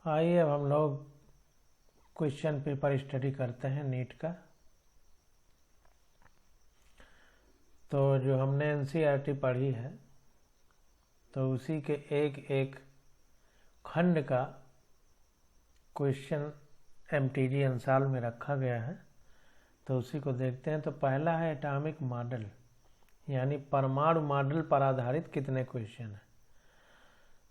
आइए अब हम लोग क्वेश्चन पेपर स्टडी करते हैं नीट का। तो जो हमने एनसीईआरटी पढ़ी है तो उसी के एक एक खंड का क्वेश्चन एमटीजी अंसाल में रखा गया है, तो उसी को देखते हैं। तो पहला है एटॉमिक मॉडल, यानी परमाणु मॉडल पर आधारित कितने क्वेश्चन हैं।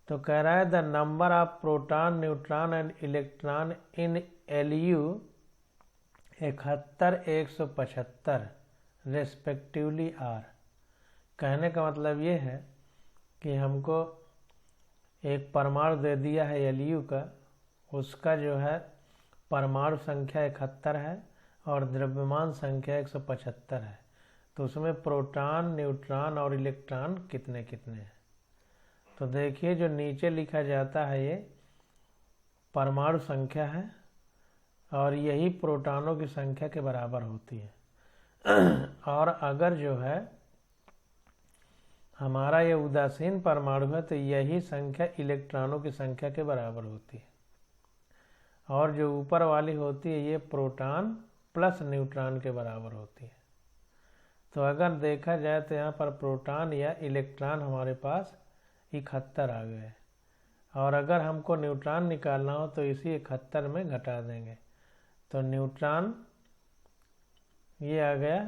तो कह रहा है the number of proton, neutron and electron in L U 71, 175 respectively are. कहने का मतलब ये है कि हमको एक परमाणु दे दिया है एलयू का, उसका जो है परमाणु संख्या 71 है और द्रव्यमान संख्या 175 है। तो उसमें प्रोटॉन, न्यूट्रॉन और इलेक्ट्रॉन कितने कितने हैं। तो देखिए जो नीचे लिखा जाता है ये परमाणु संख्या है और यही प्रोटॉनों की संख्या के बराबर होती है। और अगर जो है हमारा ये उदासीन परमाणु है तो यही संख्या इलेक्ट्रॉनों की संख्या के बराबर होती है। और जो ऊपर वाली होती है ये प्रोटॉन प्लस न्यूट्रॉन के बराबर होती है। तो अगर देखा जाए तो यहाँ पर प्रोटॉन या इलेक्ट्रॉन हमारे पास 71 आ गए, और अगर हमको न्यूट्रॉन निकालना हो तो इसी 71 में घटा देंगे। तो न्यूट्रॉन ये आ गया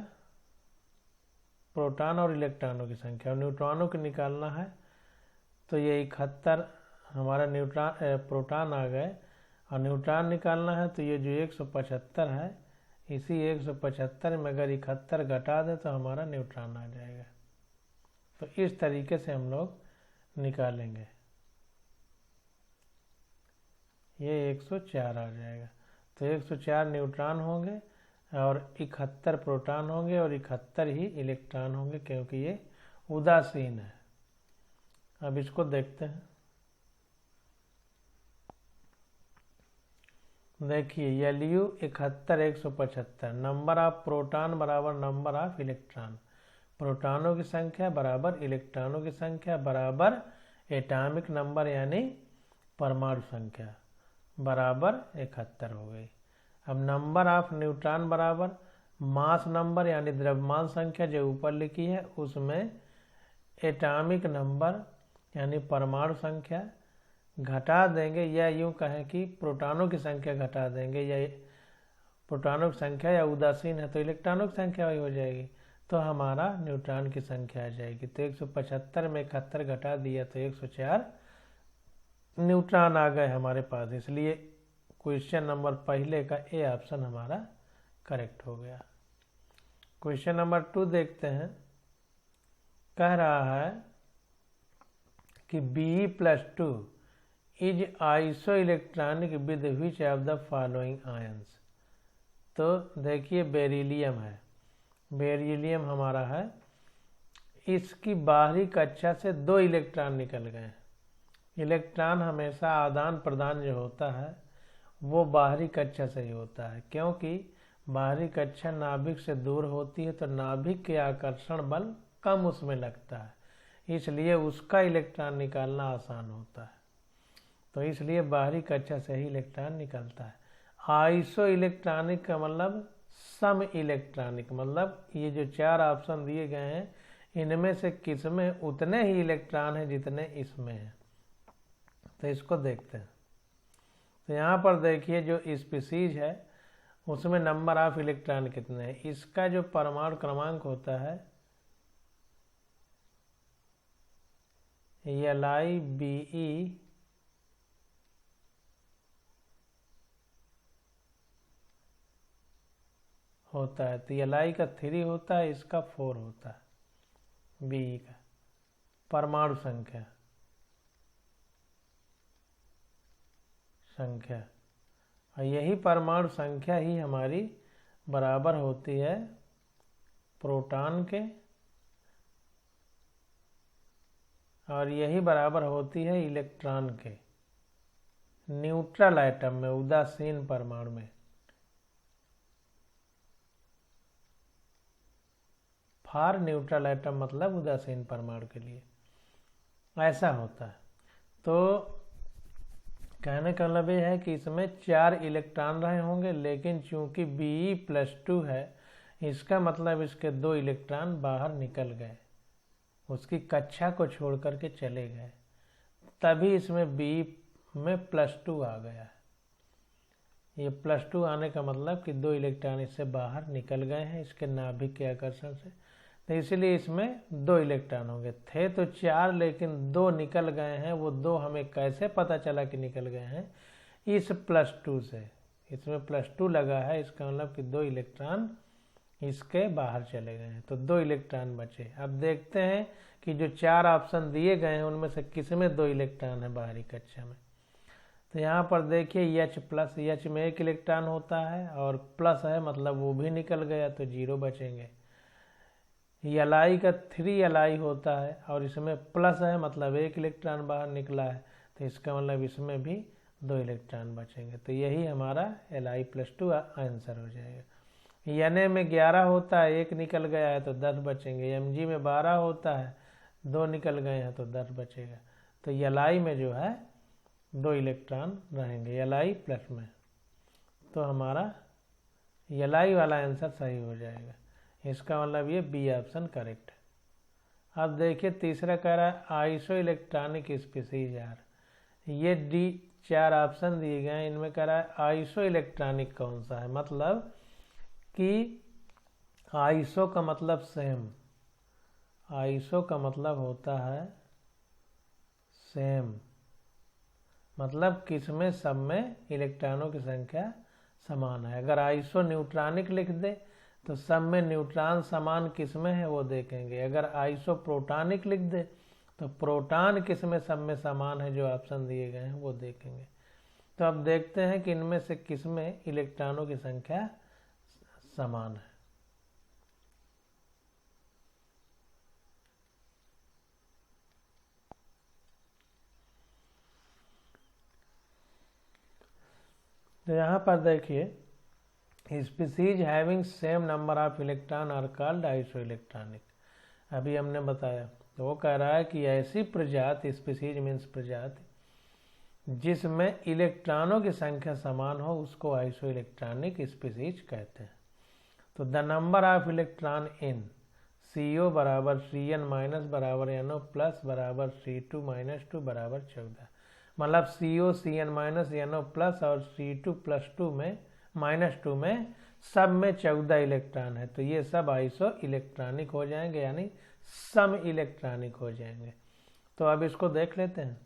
प्रोटॉन और इलेक्ट्रॉनों की संख्या, और न्यूट्रॉनों की निकालना है तो ये 71 हमारा प्रोटॉन आ गए, और न्यूट्रॉन निकालना है तो ये जो 175 है, इसी 175 में अगर 71 घटा दें तो हमारा न्यूट्रॉन आ जाएगा। तो इस तरीके से हम लोग निकालेंगे, ये 104 आ जाएगा। तो 104 न्यूट्रॉन होंगे और 71 प्रोटॉन होंगे और 71 ही इलेक्ट्रॉन होंगे, क्योंकि ये उदासीन है। अब इसको देखते हैं। देखिए एलयू 71, 175, नंबर ऑफ प्रोटॉन बराबर नंबर ऑफ इलेक्ट्रॉन, प्रोटॉनों की संख्या बराबर इलेक्ट्रॉनों की संख्या बराबर एटॉमिक नंबर यानी परमाणु संख्या बराबर 71 हो गई। अब नंबर ऑफ न्यूट्रॉन बराबर मास नंबर यानी द्रव्यमान संख्या जो ऊपर लिखी है उसमें एटॉमिक नंबर यानी परमाणु संख्या घटा देंगे, या यूँ कहें कि प्रोटॉनों की संख्या घटा देंगे, या प्रोटॉनों की संख्या या उदासीन है तो इलेक्ट्रॉनों की संख्या वही हो जाएगी, तो हमारा न्यूट्रॉन की संख्या आ जाएगी। तो 175 में 71 घटा दिया तो 104 न्यूट्रॉन आ गए हमारे पास, इसलिए क्वेश्चन नंबर पहले का ए ऑप्शन हमारा करेक्ट हो गया। क्वेश्चन नंबर 2 देखते हैं। कह रहा है कि Be+2 is iso electronic with which of the following ions. तो देखिए बेरिलियम है, बेरिलियम हमारा है, इसकी बाहरी कक्षा से 2 इलेक्ट्रॉन निकल गए। इलेक्ट्रॉन हमेशा आदान प्रदान जो होता है वो बाहरी कक्षा से ही होता है, क्योंकि बाहरी कक्षा नाभिक से दूर होती है तो नाभिक के आकर्षण बल कम उसमें लगता है, इसलिए उसका इलेक्ट्रॉन निकालना आसान होता है। तो इसलिए बाहरी कक्षा से ही इलेक्ट्रॉन निकलता है। आइसो इलेक्ट्रॉनिक का मतलब सम इलेक्ट्रॉनिक, मतलब ये जो 4 ऑप्शन दिए गए हैं इनमें से किसमें उतने ही इलेक्ट्रॉन हैं जितने इसमें हैं। तो इसको देखते हैं। तो यहाँ पर देखिए जो स्पीसीज है उसमें नंबर ऑफ इलेक्ट्रॉन कितने हैं। इसका जो परमाणु क्रमांक होता है Li Be होता है, तो Li का 3 होता है, इसका 4 होता है। Be का परमाणु संख्या और यही परमाणु संख्या ही हमारी बराबर होती है प्रोटॉन के, और यही बराबर होती है इलेक्ट्रॉन के न्यूट्रल एटम में, उदासीन परमाणु में। फॉर न्यूट्रल एटम मतलब उदासीन परमाणु के लिए ऐसा होता है। तो कहने का मतलब ये है कि इसमें 4 इलेक्ट्रॉन रहे होंगे, लेकिन चूंकि Be+2 है, इसका मतलब इसके 2 इलेक्ट्रॉन बाहर निकल गए, उसकी कक्षा को छोड़ करके चले गए, तभी इसमें Be में +2 आ गया है। ये +2 आने का मतलब कि 2 इलेक्ट्रॉन इससे बाहर निकल गए हैं इसके नाभिक के आकर्षण से, तो इसलिए इसमें 2 इलेक्ट्रॉन होंगे। थे तो 4, लेकिन 2 निकल गए हैं। वो 2 हमें कैसे पता चला कि निकल गए हैं? इस +2 से। इसमें +2 लगा है, इसका मतलब कि 2 इलेक्ट्रॉन इसके बाहर चले गए हैं, तो 2 इलेक्ट्रॉन बचे। अब देखते हैं कि जो 4 ऑप्शन दिए गए हैं उनमें से किस में 2 इलेक्ट्रॉन है बाहरी कक्षा में। तो यहाँ पर देखिए H+, H में 1 इलेक्ट्रॉन होता है और प्लस है, मतलब वो भी निकल गया तो 0 बचेंगे। Li का 3 Li होता है और इसमें प्लस है, मतलब 1 इलेक्ट्रॉन बाहर निकला है, तो इसका मतलब इसमें भी 2 इलेक्ट्रॉन बचेंगे। तो यही हमारा Li+2 आंसर हो जाएगा। Na में 11 होता है, 1 निकल गया है तो 10 बचेंगे। Mg में 12 होता है, 2 निकल गए हैं तो 10 बचेगा। तो Li में जो है 2 इलेक्ट्रॉन रहेंगे Li+ में, तो हमारा Li वाला आंसर सही हो जाएगा। इसका मतलब ये बी ऑप्शन करेक्ट है। अब देखिए तीसरा कह रहा है आइसो इलेक्ट्रॉनिक स्पीसीज यार। ये 4 ऑप्शन दिए गए हैं, इनमें कह रहा है आइसो इलेक्ट्रॉनिक कौन सा है। मतलब कि आइसो का मतलब सेम, आइसो का मतलब होता है सेम, मतलब किसमें सब में इलेक्ट्रॉनों की संख्या समान है। अगर आइसो न्यूट्रॉनिक लिख दे तो सब में न्यूट्रॉन समान किसमें है वो देखेंगे। अगर आइसो प्रोटॉनिक लिख दे तो प्रोटॉन किसमें सब में समान है, जो ऑप्शन दिए गए हैं वो देखेंगे। तो अब देखते हैं कि इनमें से किसमें इलेक्ट्रॉनों की संख्या समान है। तो यहाँ पर देखिए species having same number of electron are called isoelectronic. अभी हमने बताया, तो वो कह रहा है कि ऐसी प्रजाति, स्पीसीज मीन्स प्रजाति, जिसमें इलेक्ट्रॉनों की संख्या समान हो उसको आइसो इलेक्ट्रॉनिक स्पीसीज कहते हैं। तो the number of electron in CO बराबर Cn माइनस बराबर NO प्लस बराबर C2 माइनस 2 बराबर 14। मतलब CO Cn minus NO plus और C2+2 में -2 में सब में 14 इलेक्ट्रॉन है, तो ये सब आइसो इलेक्ट्रॉनिक हो जाएंगे, यानी सम इलेक्ट्रॉनिक हो जाएंगे। तो अब इसको देख लेते हैं।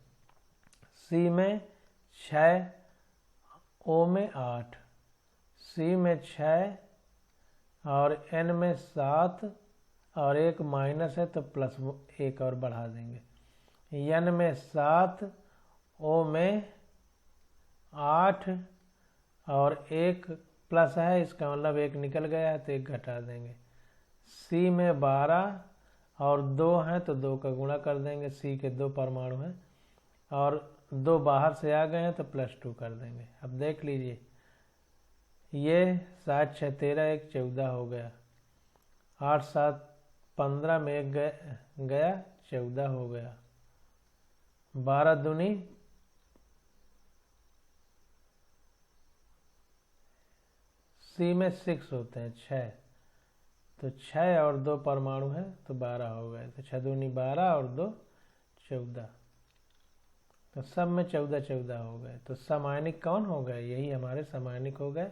C में 6, O में 8, C में 6 और N में 7 और एक माइनस है तो प्लस 1 और बढ़ा देंगे। N में 7, O में 8 और एक प्लस है, इसका मतलब 1 निकल गया है तो 1 घटा देंगे। C में 12 और 2 हैं तो 2 का गुणा कर देंगे। C के 2 परमाणु हैं और 2 बाहर से आ गए हैं तो +2 कर देंगे। अब देख लीजिए, ये 7 6 13 1 14 हो गया, 8 7 15 में 1 गया 14 हो गया, 12 दूनी C में 6 होते हैं 6, तो 6 और 2 परमाणु हैं तो 12 हो गए, तो 6 दूनी 12 और 2 14, तो सब में 14 14 हो गए। तो समायनिक कौन हो गए? यही हमारे समायनिक हो गए।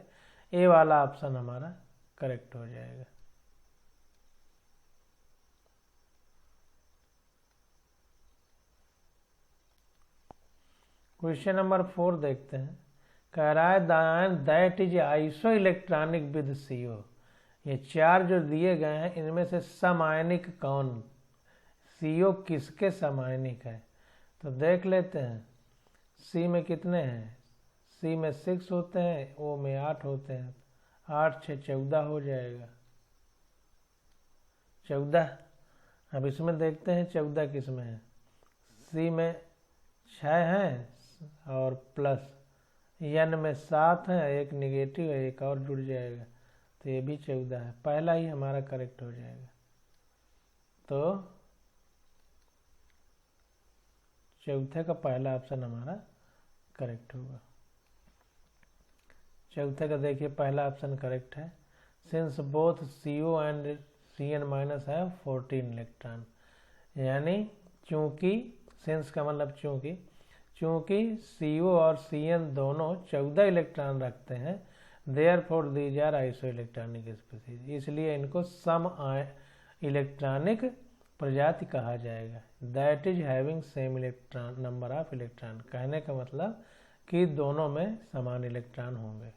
ए वाला ऑप्शन हमारा करेक्ट हो जाएगा। क्वेश्चन नंबर 4 देखते हैं। कह रहा है that is iso electronic with CO। ये 4 जो दिए गए हैं इनमें से समायनिक कौन, CO किसके समायनिक है? तो देख लेते हैं। C में कितने हैं? C में 6 होते हैं, O में 8 होते हैं, 8 6 14 हो जाएगा 14। अब इसमें देखते हैं 14 किस में है। C में 6 हैं और प्लस, N में 7 है, एक निगेटिव है, एक और जुड़ जाएगा तो ये भी 14 है। पहला ही हमारा करेक्ट हो जाएगा। तो चौथे का पहला ऑप्शन हमारा करेक्ट होगा। चौथे का देखिए, पहला ऑप्शन करेक्ट है। Since both CO and Cn minus है 14 इलेक्ट्रॉन, यानी चूंकि, सिंस का मतलब चूंकि CO और Cn दोनों 14 इलेक्ट्रॉन रखते हैं, therefore these are isoelectronic species, इसलिए इनको सम इलेक्ट्रॉनिक प्रजाति कहा जाएगा। That is having same electron number of electron, कहने का मतलब कि दोनों में समान इलेक्ट्रॉन होंगे।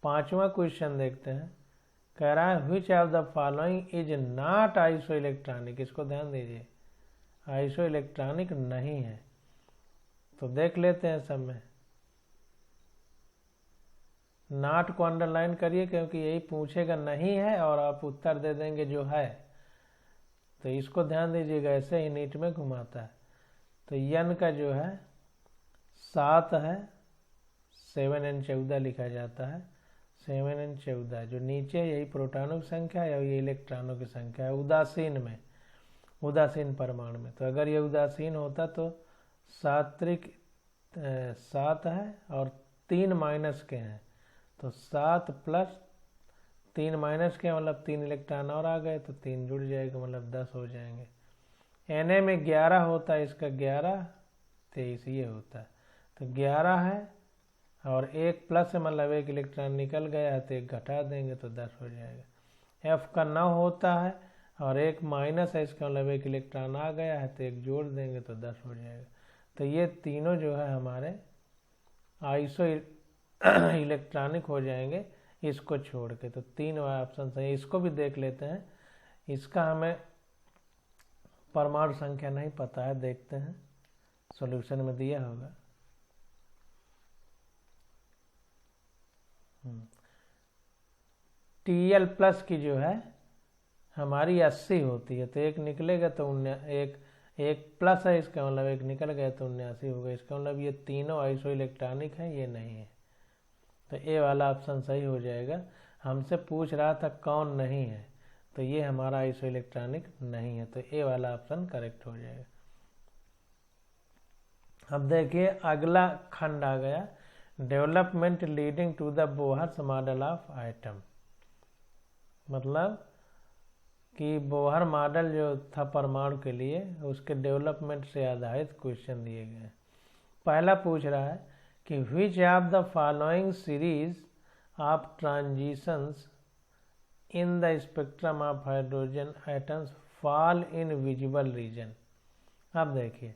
पांचवा क्वेश्चन देखते हैं, कह रहा है which of the following is not iso electronic, इसको ध्यान दीजिए, आइसो इलेक्ट्रॉनिक नहीं है। तो देख लेते हैं सब में, नॉट को अंडरलाइन करिए क्योंकि यही पूछेगा नहीं है और आप उत्तर दे देंगे जो है, तो इसको ध्यान दीजिएगा, ऐसे ही नीट में घुमाता है। तो यन का जो है 7 है, 7n 14 लिखा जाता है, 7n 14 जो नीचे यही प्रोटॉनों की संख्या है और ये इलेक्ट्रॉनों की संख्या है उदासीन में, उदासीन परमाणु में। तो अगर ये उदासीन होता तो 7 है और 3 माइनस के हैं, तो 7 प्लस 3 माइनस के मतलब 3 इलेक्ट्रॉन और आ गए, तो 3 जुड़ जाएगा मतलब 10 हो जाएंगे। Na में 11 होता है, इसका 11 23 ये होता है, तो 11 है और 1 प्लस है मतलब 1 इलेक्ट्रॉन निकल गया है, तो 1 घटा देंगे तो 10 हो जाएगा। F का 9 होता है और 1 माइनस है, इसका मतलब 1 इलेक्ट्रॉन आ गया है, तो 1 जोड़ देंगे तो 10 हो जाएगा। तो ये तीनों जो है हमारे आइसो इलेक्ट्रॉनिक हो जाएंगे इसको छोड़ के। तो 3 ऑप्शन सही, इसको भी देख लेते हैं। इसका हमें परमाणु संख्या नहीं पता है, देखते हैं सॉल्यूशन में दिया होगा। Tl प्लस की जो है हमारी 80 होती है, तो 1 निकलेगा तो 1 प्लस है, इसका मतलब 1 निकल गया तो 79 होगा। इसका मतलब ये तीनों आइसो इलेक्ट्रॉनिक है, ये नहीं है, तो ए वाला ऑप्शन सही हो जाएगा। हमसे पूछ रहा था कौन नहीं है, तो ये हमारा आइसो इलेक्ट्रॉनिक नहीं है, तो ए वाला ऑप्शन करेक्ट हो जाएगा। अब देखिए अगला खंड आ गया, development leading to the Bohr's model of atom, मतलब कि बोहर मॉडल जो था परमाणु के लिए, उसके डेवलपमेंट से आधारित क्वेश्चन दिए गए। पहला पूछ रहा है कि which of the following series of transitions in the spectrum of hydrogen atoms fall in visible region. अब देखिए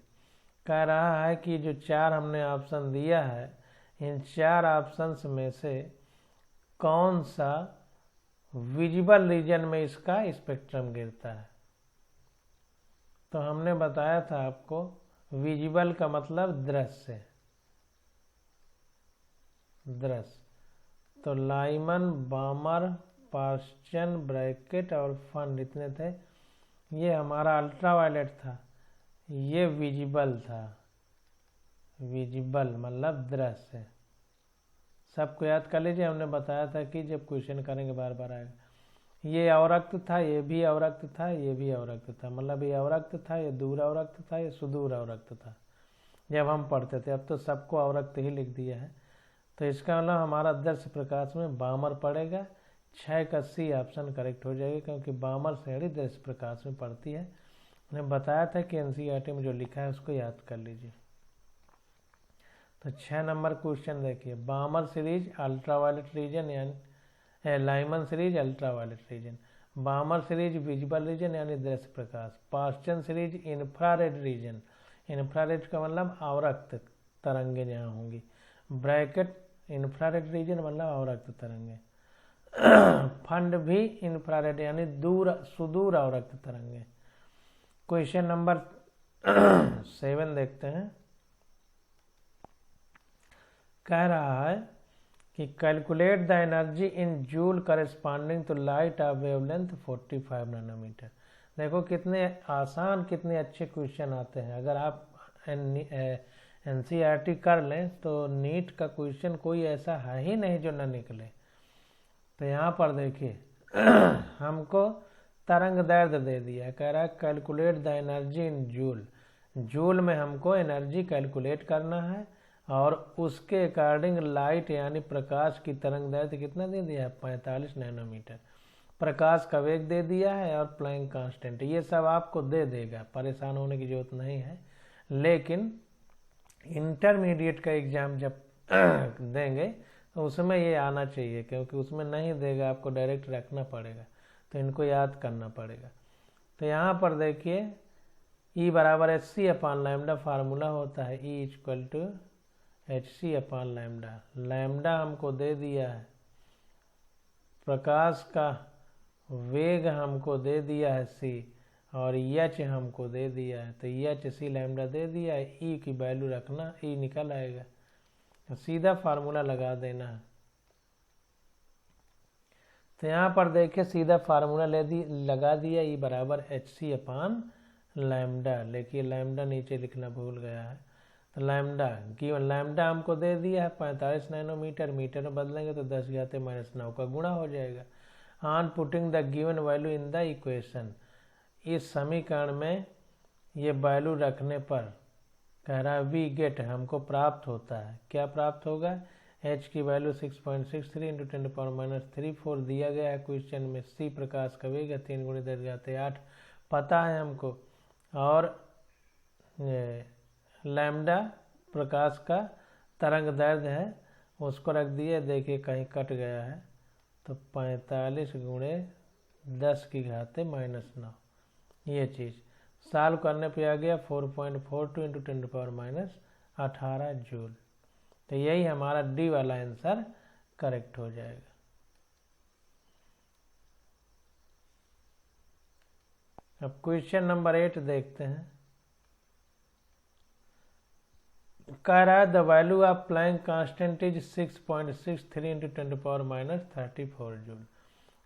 कह रहा है कि जो 4 हमने ऑप्शन दिया है, इन 4 ऑप्शंस में से कौन सा विजिबल रीजन में इसका स्पेक्ट्रम गिरता है। तो हमने बताया था आपको, विजिबल का मतलब दृश्य, तो लाइमन, बामर, पार्स्चन, ब्रैकेट और फंड इतने थे। ये हमारा अल्ट्रावायलेट था, ये विजिबल था, विजिबल मतलब दृश्य। सबको याद कर लीजिए, हमने बताया था कि जब क्वेश्चन करेंगे बार बार आएगा। ये अवरक्त था, ये भी अवरक्त था, ये भी अवरक्त था, मतलब ये अवरक्त था, ये दूर अवरक्त था, ये सुदूर अवरक्त था जब हम पढ़ते थे। अब तो सबको अवरक्त ही लिख दिया है, तो इसका मतलब हमारा दृश्य प्रकाश में बामर पड़ेगा। 6 का C ऑप्शन करेक्ट हो जाएगा, क्योंकि बामर श्रेणी दृश्य प्रकाश में पड़ती है। मैंने बताया था कि NCERT में जो लिखा है उसको याद कर लीजिए। तो 6 नंबर क्वेश्चन देखिए, बामर सीरीज अल्ट्रावायलेट रीजन यानी Lyman series ultraviolet region, Balmer series visible region यानी दृश्य प्रकाश, Paschen series infrared region, infrared का मतलब अवरक्त तरंगे जहाँ होंगी, ब्रैकेट इंफ्रारेड रीजन मतलब अवरक्त तरंगे, फंड भी इंफ्रारेड यानी दूर सुदूर अवरक्त तरंगे। क्वेश्चन नंबर 7 देखते हैं। कह रहा है कि calculate the energy in joule corresponding to light of wavelength 45 nanometre. देखो कितने आसान, कितने अच्छे क्वेश्चन आते हैं। अगर आप NCERT कर लें तो नीट का क्वेश्चन कोई ऐसा है ही नहीं जो ना निकले। तो यहाँ पर देखिए हमको तरंग दैर्ध्य दे दिया है, कह रहा है calculate the energy in joule. Joule में हमको एनर्जी कैलकुलेट करना है, और उसके अकॉर्डिंग लाइट यानी प्रकाश की तरंग दैर्घ्य कितना दे दिया है 45 नैनोमीटर। प्रकाश का वेग दे दिया है और प्लैंक कांस्टेंट, ये सब आपको दे देगा, परेशान होने की जरूरत नहीं है। लेकिन इंटरमीडिएट का एग्जाम जब देंगे तो उसमें ये आना चाहिए, क्योंकि उसमें नहीं देगा, आपको डायरेक्ट रखना पड़ेगा, तो इनको याद करना पड़ेगा। तो यहाँ पर देखिए E बराबर hc अपान लैम्डा फार्मूला होता है, E equal to hc upon lambda. Lambda हमको दे दिया है, प्रकाश का वेग हमको दे दिया है c, और h हमको दे दिया है, तो h c लैम्डा दे दिया है। E की वैल्यू रखना, E निकल आएगा, तो सीधा फार्मूला लगा देना है। तो यहाँ पर देखिए सीधा फार्मूला लगा दिया, E बराबर hc अपान लैम्डा। लेकिन लैम्डा नीचे लिखना भूल गया है, तो लैम्डा गिवन लैम्डा हमको दे दिया है 45 नैनोमीटर, मीटर में बदलेंगे तो 10⁻⁹ का गुणा हो जाएगा। On putting the given value in the equation, इस समीकरण में ये वैल्यू रखने पर कह रहा है वी गेट, हमको प्राप्त होता है, क्या प्राप्त होगा, h की वैल्यू 6.63 इंटू 10⁻34 दिया गया है क्वेश्चन में। c प्रकाश का वेग है 3 × 10⁸ पता है हमको, और लैम्डा प्रकाश का तरंग दैर्घ्य है, उसको रख दिए। देखिए कहीं कट गया है, तो 45 × 10⁻⁹ ये चीज़ सॉल्व करने पे आ गया 4.42 इंटू 10⁻18 जूल। तो यही हमारा डी वाला आंसर करेक्ट हो जाएगा। अब क्वेश्चन नंबर 8 देखते हैं। कह रहा है the value of Planck constant is 6.63 into 10⁻34 joule.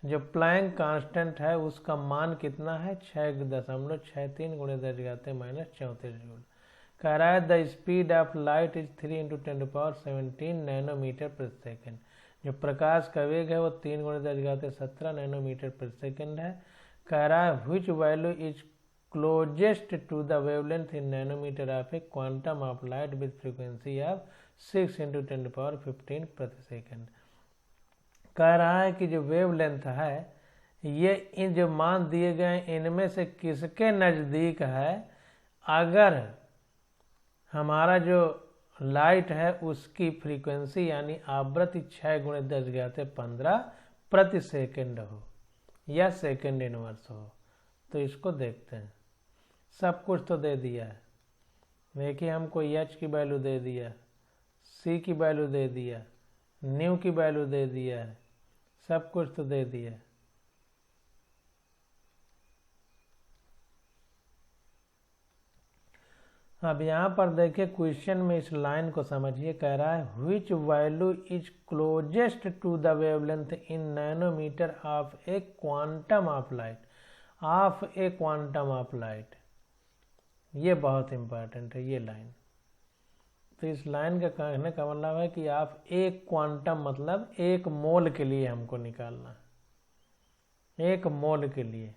जो प्लैंक कांस्टेंट है उसका मान कितना है, 6.63 × 10⁻⁻34 जूल। कह रहा है the speed of light is 3 into 10⁻17 nanometre प्रति सेकेंड। जो प्रकाश का वेग है वो 3 × 10⁻17 नैनोमीटर प्रति सेकेंड है। कह रहा है which value is closest to the wavelength in nanometre of a quantum of light with frequency of 6 into 10⁻15 प्रति सेकेंड। कह रहा है कि जो वेवलेंथ है ये इन जो मान दिए गए इनमें से किसके नज़दीक है, अगर हमारा जो लाइट है उसकी फ्रीक्वेंसी यानी आवृत्ति 6 × 10⁻15 प्रति सेकेंड हो या सेकेंड इनवर्स हो। तो इसको देखते हैं। सब कुछ तो दे दिया है, देखिए हमको h की वैल्यू दे दिया, c की वैल्यू दे दिया, न्यू की वैल्यू दे दिया है, सब कुछ तो दे दिया है। अब यहाँ पर देखिए क्वेश्चन में इस लाइन को समझिए। कह रहा है which value is closest to the wavelength in nanometre of a quantum of light, of a quantum of light. ये बहुत इंपॉर्टेंट है ये लाइन। तो इस लाइन का कहने का मतलब है कि आप एक क्वांटम मतलब एक मोल के लिए हमको निकालना है, एक मोल के लिए।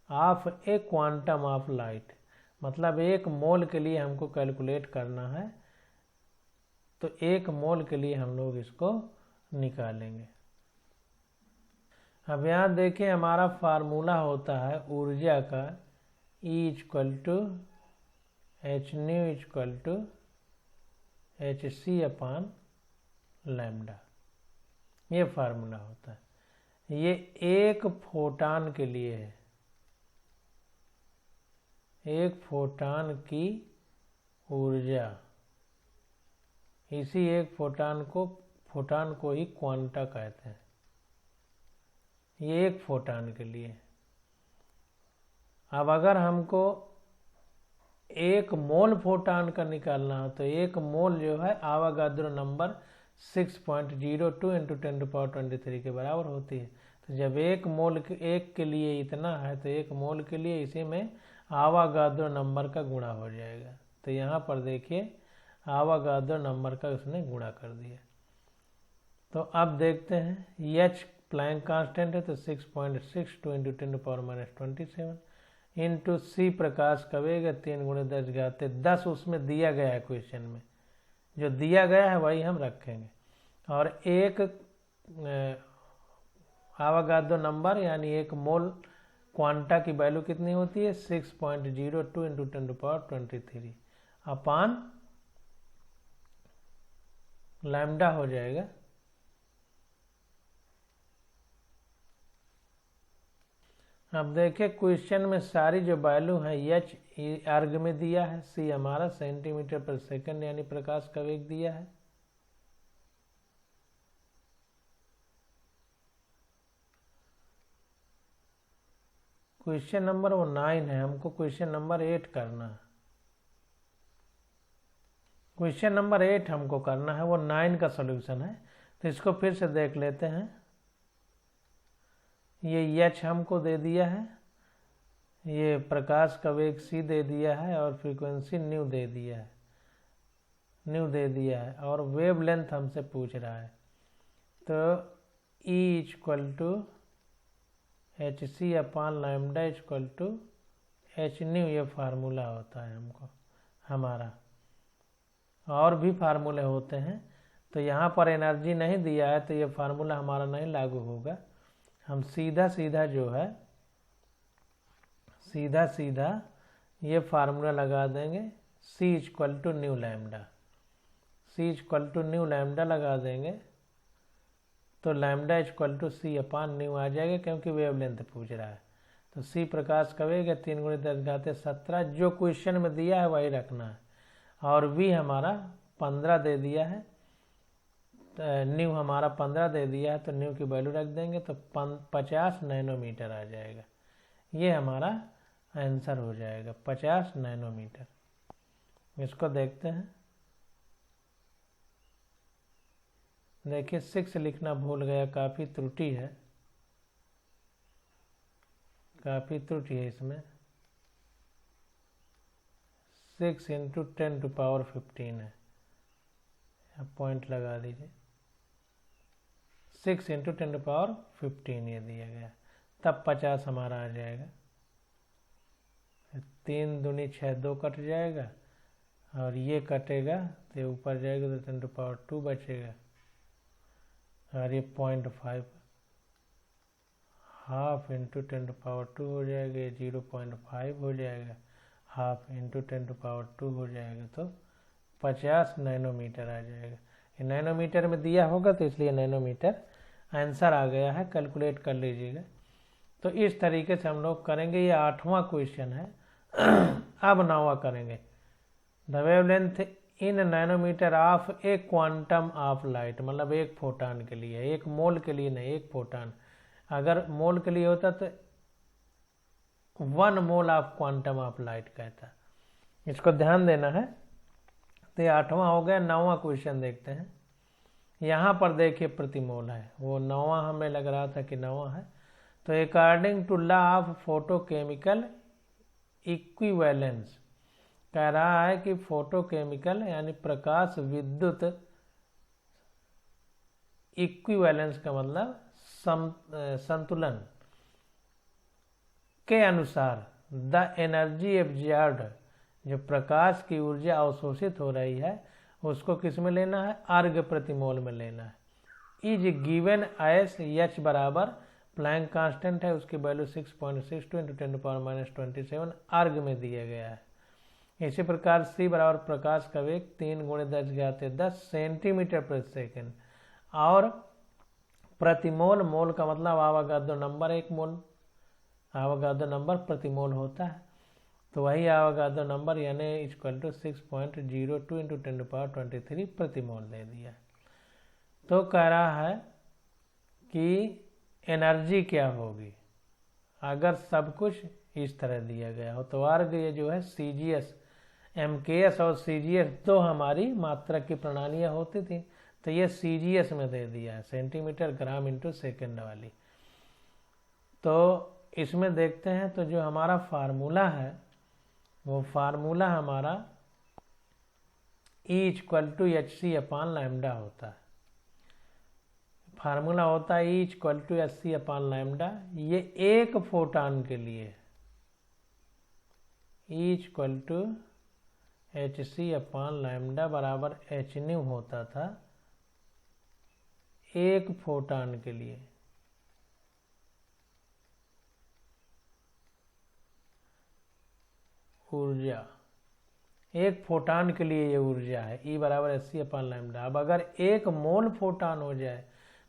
Of a quantum of light मतलब एक मोल के लिए हमको कैलकुलेट करना है, तो एक मोल के लिए हम लोग इसको निकालेंगे। अब यहाँ देखिए हमारा फार्मूला होता है ऊर्जा का E equal to H nu equal to hc upon lambda, ये फार्मूला होता है। ये एक फोटान के लिए है, एक फोटान की ऊर्जा, इसी एक फोटान को ही क्वांटा कहते हैं। ये एक फोटान के लिए। अब अगर हमको एक मोल फोटान का निकालना हो तो एक मोल जो है आवागाद्रो नंबर 6.02 इंटू 10⁻23 के बराबर होती है। तो जब एक मोल एक के लिए इतना है तो एक मोल के लिए इसी में आवागाद्रो नंबर का गुणा हो जाएगा। तो यहाँ पर देखिए आवागाद्रो नंबर का उसने गुणा कर दिया। तो अब देखते हैं h प्लैंक कांस्टेंट है तो 6.62 इंटू 10⁻27 इंटू c प्रकाश का वेग है 3 × 10⁻10 उसमें दिया गया है क्वेश्चन में, जो दिया गया है वही हम रखेंगे। और एक आवागाद्रो नंबर यानी एक मोल क्वांटा की वैल्यू कितनी होती है 6.02 इंटू 10⁻23 अपान लैम्डा हो जाएगा। अब देखिए क्वेश्चन में सारी जो वैल्यू है एच अर्ग में दिया है, सी हमारा सेंटीमीटर पर सेकंड यानी प्रकाश का वेग दिया है। क्वेश्चन नंबर वो 9 है, हमको क्वेश्चन नंबर 8 करना है। क्वेश्चन नंबर 8 हमको करना है, वो 9 का सॉल्यूशन है। तो इसको फिर से देख लेते हैं। ये एच हमको दे दिया है, ये प्रकाश का वेग सी दे दिया है और फ्रीक्वेंसी न्यू दे दिया है, और वेव लेंथ हमसे पूछ रहा है। तो E equal to H C upon lambda equal to H nu, ये फार्मूला होता है हमको हमारा। और भी फार्मूले होते हैं, तो यहाँ पर एनर्जी नहीं दिया है तो ये फार्मूला हमारा नहीं लागू होगा। हम सीधा सीधा ये फार्मूला लगा देंगे, C equal to nu lambda लगा देंगे, तो lambda equal to C upon nu आ जाएगा, क्योंकि वेवलेंथ पूछ रहा है। तो C प्रकाश का वेग है 3 × 10⁻17, जो क्वेश्चन में दिया है वही रखना है। और V हमारा 15 दे दिया है, न्यू हमारा 15 दे दिया है, तो न्यू की वैल्यू रख देंगे तो 50 नैनोमीटर आ जाएगा। ये हमारा आंसर हो जाएगा 50 नैनोमीटर। इसको देखते हैं। देखिए 6 लिखना भूल गया, काफ़ी त्रुटि है इसमें। 6 × 10⁻15 है, पॉइंट लगा दीजिए। 6 × 10⁻15 ये दिया गया, तब 50 हमारा आ जाएगा। 3 दूनी 6, 2 कट जाएगा और ये कटेगा तो ऊपर जाएगा तो 10⁻2 बचेगा। और ये 0.5 हाफ इंटू 10⁻2 हो जाएगा, ये 0.5 हो जाएगा, हाफ इंटू 10⁻2 हो जाएगा, तो 50 नैनोमीटर आ जाएगा। ये नैनोमीटर में दिया होगा तो इसलिए नैनोमीटर आंसर आ गया है, कैलकुलेट कर लीजिएगा। तो इस तरीके से हम लोग करेंगे। ये 8वां क्वेश्चन है। अब 9वां करेंगे। The wavelength in nanometre of a quantum of light, मतलब एक फोटान के लिए, एक मोल के लिए नहीं, एक फोटान। अगर मोल के लिए होता तो 1 mole of quantum of light कहता। इसको ध्यान देना है। तो ये 8वां हो गया। 9वां क्वेश्चन देखते हैं। यहाँ पर देखिए प्रतिमोल है, वो 9वां हमें लग रहा था कि 9वां है। तो according to law of photochemical equivalence, कह रहा है कि फोटोकेमिकल यानी प्रकाश विद्युत इक्विवेलेंस का मतलब संतुलन के अनुसार द एनर्जी एब्जॉर्ब्ड, जो प्रकाश की ऊर्जा अवशोषित हो रही है उसको किस में लेना है, अर्ग प्रतिमोल में लेना है। इज गिवन एस एच बराबर प्लैंक कांस्टेंट है, उसकी वैल्यू 6.62 × 10⁻27 अर्ग में दिया गया है। इसी प्रकार C बराबर प्रकाश का वेग 3 × 10⁻10 सेंटीमीटर प्रति सेकेंड, और प्रतिमोल, मोल का मतलब आवागाद्रो नंबर, एक मोल आवागाद्रो नंबर प्रतिमोल होता है, तो वही आवागाद्रो नंबर यानी इक्वल टू 6.02 × 10⁻23 प्रतिमोल दे दिया। तो कह रहा है कि एनर्जी क्या होगी अगर सब कुछ इस तरह दिया गया हो। तो अर्ग ये जो है CGS, MKS और CGS दो हमारी मात्रक की प्रणालियाँ होती थी, तो ये CGS में दे दिया है, सेंटीमीटर ग्राम इंटू सेकेंड वाली। तो इसमें देखते हैं, तो जो हमारा फार्मूला है वो फार्मूला हमारा E equal to HC upon lambda होता है। फार्मूला होता है E equal to HC upon lambda, ये एक फोटान के लिए, E इक्वल टू hc/λ बराबर hν होता था एक फोटॉन के लिए। ऊर्जा एक फोटॉन के लिए ये ऊर्जा है, E बराबर hc/λ। अब अगर एक मोल फोटॉन हो जाए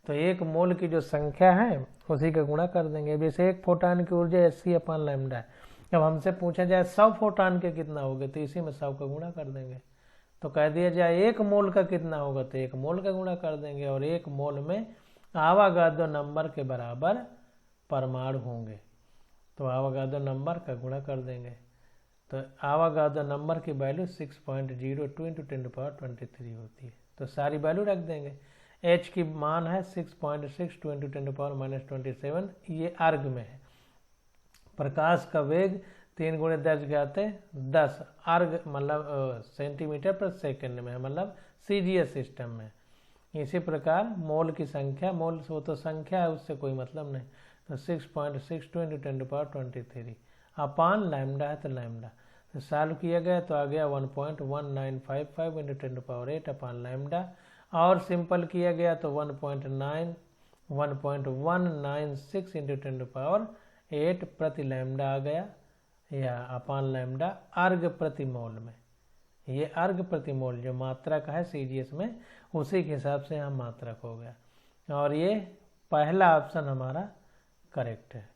तो एक मोल की जो संख्या है उसी का गुणा कर देंगे। जैसे एक फोटॉन की ऊर्जा hc/λ है, जब हमसे पूछा जाए 100 फोटॉन के कितना होगा तो इसी में 100 का गुणा कर देंगे। तो कह दिया जाए एक मोल का कितना होगा तो एक मोल का गुणा कर देंगे, और एक मोल में आवागाद्रो नंबर के बराबर परमाणु होंगे तो आवागाद्रो नंबर का गुणा कर देंगे। तो आवागाद्रो नंबर की वैल्यू 6.02 × 10⁻23 होती है। तो सारी वैल्यू रख देंगे। h की मान है 6.62 × 10⁻27, ये अर्ग में है। प्रकाश का वेग 3 × 10⁻10 अर्ग मतलब सेंटीमीटर पर सेकंड में है, मतलब CGS सिस्टम में। इसी प्रकार मोल की संख्या, मोल वो तो संख्या है, उससे कोई मतलब नहीं। तो 6.62 × 10⁻23 अपान लैम्डा है तो लैम्डा तो सॉल्व किया गया तो आ गया 1.1955 × 10⁸ अपान लैम्डा, और सिंपल किया गया तो 1.196 × 10⁸ प्रति लैम्डा आ गया, या अपान लैम्डा अर्ग प्रति मोल में। ये अर्ग प्रति मोल जो मात्रक है CGS में, उसी के हिसाब से यहाँ मात्रक हो गया, और ये पहला ऑप्शन हमारा करेक्ट है,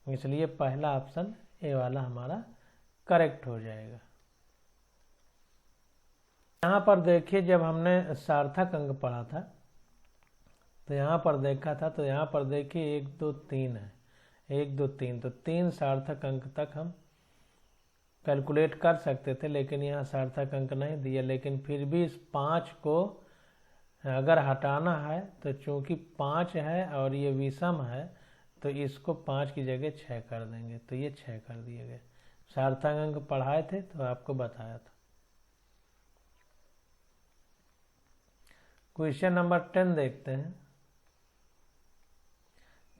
इसलिए पहला ऑप्शन ए वाला हमारा करेक्ट हो जाएगा। यहाँ पर देखिए, जब हमने सार्थक अंक पढ़ा था तो यहाँ पर देखा था, तो यहाँ पर देखिए 1 2 3 है, 1 2 3, तो 3 सार्थक अंक तक हम कैलकुलेट कर सकते थे, लेकिन यहाँ सार्थक अंक नहीं दिया। लेकिन फिर भी इस 5 को अगर हटाना है तो चूंकि 5 है और ये विषम है तो इसको 5 की जगह 6 कर देंगे, तो ये 6 कर दिए गए। सार्थक अंक पढ़ाए थे तो आपको बताया था। क्वेश्चन नंबर 10 देखते हैं।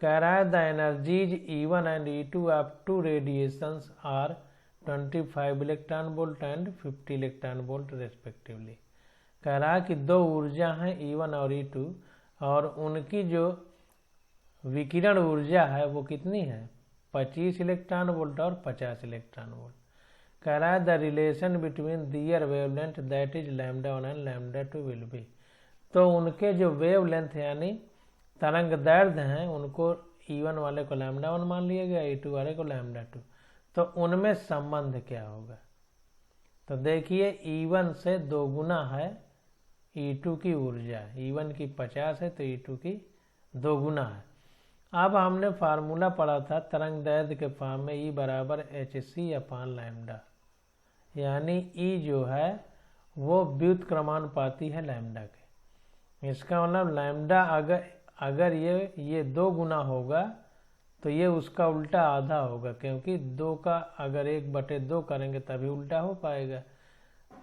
कह रहा है the energies E1 and E2 of two radiations are 25 electron volt and 50 electron volt respectively. कह रहा है कि दो ऊर्जा हैं E1 और E2, और उनकी जो विकिरण ऊर्जा है वो कितनी है, 25 इलेक्ट्रॉन वोल्ट और 50 इलेक्ट्रॉन वोल्ट। कह रहा है the relation between their wavelength that is λ1 and λ2 will be. तो उनके जो वेवलेंथ यानी तरंग दैर्ध्य हैं उनको E1 वाले को λ1 मान लिया गया, E2 वाले को λ2, तो उनमें संबंध क्या होगा। तो देखिए E1 से 2 गुना है E2 की ऊर्जा, E1 की 50 है तो E2 की 2 गुना है। अब हमने फार्मूला पढ़ा था तरंग दैर्ध्य के फॉर्म में, E बराबर hc/λ, यानी E जो है वो व्युत्क्रमानुपाती है लैम्डा के। इसका मतलब लैम्डा अगर ये 2 गुना होगा तो ये उसका उल्टा आधा होगा, क्योंकि 2 का अगर 1/2 करेंगे तभी उल्टा हो पाएगा।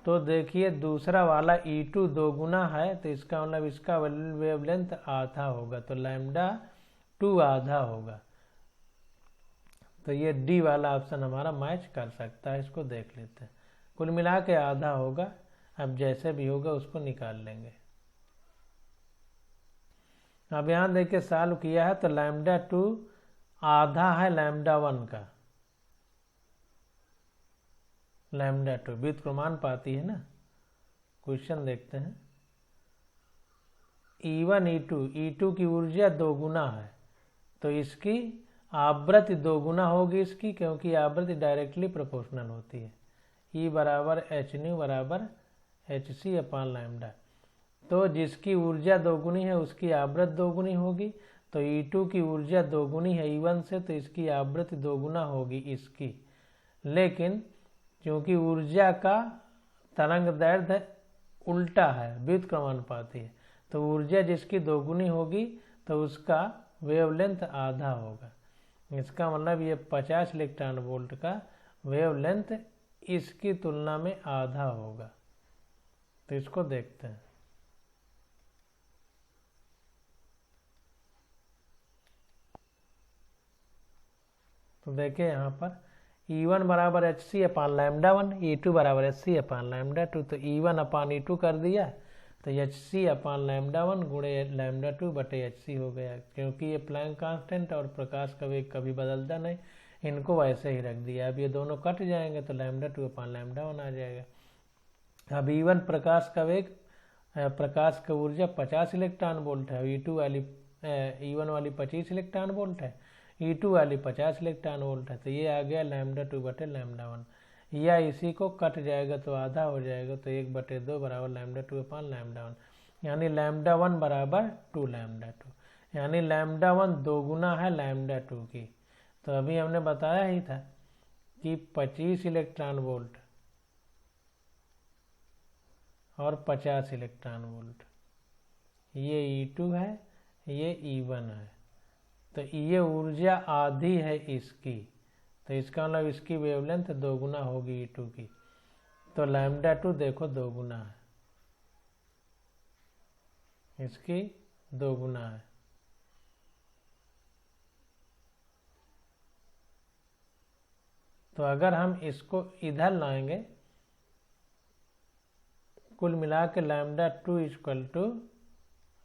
तो देखिए दूसरा वाला E2 2 गुना है, तो इसका मतलब इसका वेवलेंथ आधा होगा, तो λ2 आधा होगा। तो ये डी वाला ऑप्शन हमारा मैच कर सकता है, इसको देख लेते हैं। कुल मिला के आधा होगा, अब जैसे भी होगा उसको निकाल लेंगे। अब यहाँ देखिए सॉल्व किया है तो λ2 आधा है λ1 का, λ2 व्युत्क्रमानुपाती है ना। क्वेश्चन देखते हैं। E1 E2 की ऊर्जा 2 गुना है, तो इसकी आवृत्ति 2 गुना होगी इसकी, क्योंकि आवृत्ति डायरेक्टली प्रोपोर्शनल होती है। E बराबर hν बराबर hc/λ। तो जिसकी ऊर्जा 2 गुनी है उसकी आवृत्ति 2 गुनी होगी, तो E2 की ऊर्जा 2 गुनी है E1 से, तो इसकी आवृत्ति 2 गुना होगी इसकी। लेकिन क्योंकि ऊर्जा का तरंग दैर्ध्य उल्टा है, व्युत्क्रमानुपाती है, तो ऊर्जा जिसकी 2 गुनी होगी तो उसका वेवलेंथ आधा होगा। इसका मतलब ये 50 इलेक्ट्रॉन वोल्ट का वेवलेंथ इसकी तुलना में आधा होगा। तो इसको देखते हैं। तो देखिए यहाँ पर E1 बराबर H C upon lambda 1, E2 बराबर एच सी अपान लैम्डा 2, तो E1 अपान E2 कर दिया तो एच सी अपान लैम्डा 1 गुणे लैम्डा 2 बटे एच सी हो गया, क्योंकि ये प्लैंक कांस्टेंट और प्रकाश का वेग कभी बदलता नहीं, इनको वैसे ही रख दिया। अब ये दोनों कट जाएंगे तो लैम्डा 2 अपान लैम्डा 1 आ जाएगा। अब E1 प्रकाश का वेग, प्रकाश का ऊर्जा 50 इलेक्ट्रॉन वोल्ट है, E2 वाली E1 वाली 25 इलेक्ट्रॉन वोल्ट है, E2 वाली 50 इलेक्ट्रॉन वोल्ट है, तो ये आ गया लैम्डा 2 बटे लैम्डा 1, या इसी को कट जाएगा तो आधा हो जाएगा, तो 1/2 बराबर लैम्डा 2 अपान लैम्डा 1, यानी लैम्डा 1 बराबर 2 लैम्डा 2, यानी लैम्डा 1 दोगुना है लैम्डा 2 की। तो अभी हमने बताया ही था कि 25 इलेक्ट्रॉन वोल्ट और 50 इलेक्ट्रॉन वोल्ट, ये E2 है, ये E1 है, तो ये ऊर्जा आधी है इसकी, तो इसका मतलब इसकी वेवलेंथ दोगुना होगी E2 की, तो लैम्डा 2 देखो दोगुना है, इसकी दोगुना है। तो अगर हम इसको इधर लाएंगे, कुल मिला के लैम्डा 2 इक्वल टू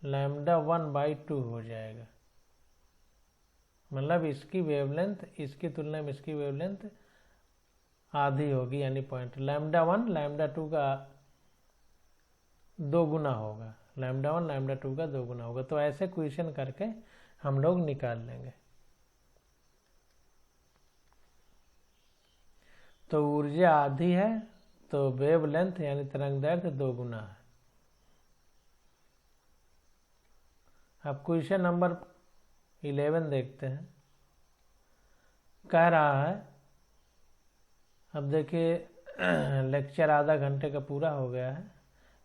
लैम्डा 1/2 हो जाएगा, मतलब इसकी वेवलेंथ इसकी तुलना में इसकी वेवलेंथ आधी होगी, यानी पॉइंट लैम्डा 1 लैम्डा 2 का दोगुना होगा, लैम्डा 1 लैम्डा 2 का दोगुना होगा। तो ऐसे क्वेश्चन करके हम लोग निकाल लेंगे। तो ऊर्जा आधी है तो वेवलेंथ यानी तरंगदैर्घ्य दोगुना है। अब क्वेश्चन नंबर 11 देखते हैं। कह रहा है, अब देखिए लेक्चर आधा घंटे का पूरा हो गया है,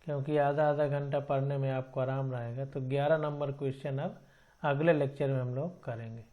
क्योंकि आधा घंटा पढ़ने में आपको आराम रहेगा। तो 11 नंबर क्वेश्चन अब अगले लेक्चर में हम लोग करेंगे।